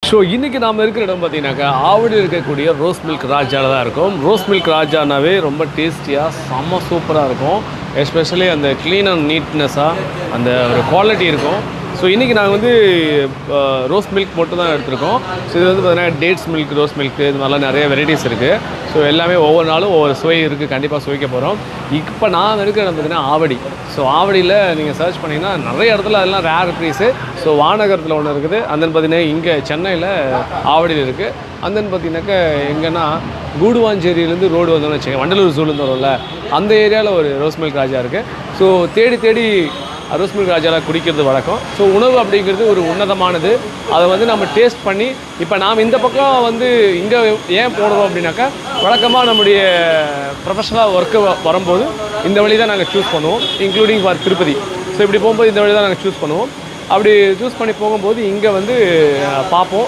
So இன்றைக்கி நாம் இருக்கிற இடம் பார்த்தீங்கன்னாக்கா ஆவடியில் இருக்கக்கூடிய ரோஸ் மில்க் ராஜாவில் தான் இருக்கும். ரோஸ் மில்க் ராஜானாவே ரொம்ப டேஸ்டியாக செம்ம சூப்பராக இருக்கும். எஸ்பெஷலி அந்த க்ளீன் அண்ட் நீட்னஸாக அந்த ஒரு குவாலிட்டி இருக்கும். ஸோ இன்றைக்கி நாங்கள் வந்து ரோஸ் மில்க் மட்டும் தான் எடுத்திருக்கோம். ஸோ இது வந்து பார்த்தீங்கன்னா டேட்ஸ் மில்க், ரோஸ் மில்க், இது மாதிரிலாம் நிறைய வெரைட்டிஸ் இருக்குது. ஸோ எல்லாமே ஒவ்வொரு நாளும் ஒவ்வொரு சுவை இருக்குது, கண்டிப்பாக சுவைக்க போகிறோம். இப்போ நான் இருக்கிற இடம் பார்த்தீங்கன்னா ஆவடி. ஸோ ஆவடியில் நீங்கள் சர்ச் பண்ணிங்கன்னா நிறைய இடத்துல அதெல்லாம் ரேர் ப்ரைஸு. ஸோ வானகரத்தில் ஒன்று இருக்குது, அந்தன்னு பார்த்தீங்கன்னா இங்கே சென்னையில் ஆவடியில் இருக்குது. அந்தன்னு பார்த்தீங்கன்னாக்கா எங்கன்னா கூடுவாஞ்சேரியிலேருந்து ரோடு வந்தோம்னு வச்சுக்கோங்க, வண்டலூர் ஜூலேருந்து வரும்ல, அந்த ஏரியாவில் ஒரு ரோஸ் மில்க் ராஜா இருக்குது. ஸோ தேடி தேடி ரோஸ் மில்க் ராஜாவில் குடிக்கிறது வழக்கம். ஸோ உணவு அப்படிங்கிறது ஒரு உன்னதமானது. அதை வந்து நம்ம டேஸ்ட் பண்ணி இப்போ நாம் இந்த பக்கம் வந்து இங்கே ஏன் போடுறோம் அப்படின்னாக்கா, வழக்கமாக நம்முடைய ப்ரொஃபஷனலாக ஒர்க்கு வரும்போது இந்த வழி தான் நாங்கள் சூஸ் பண்ணுவோம், இன்க்ளூடிங் ஃபார் திருப்பதி. ஸோ இப்படி போகும்போது இந்த வழி தான் நாங்கள் சூஸ் பண்ணுவோம். அப்படி சூஸ் பண்ணி போகும்போது இங்கே வந்து பார்ப்போம்.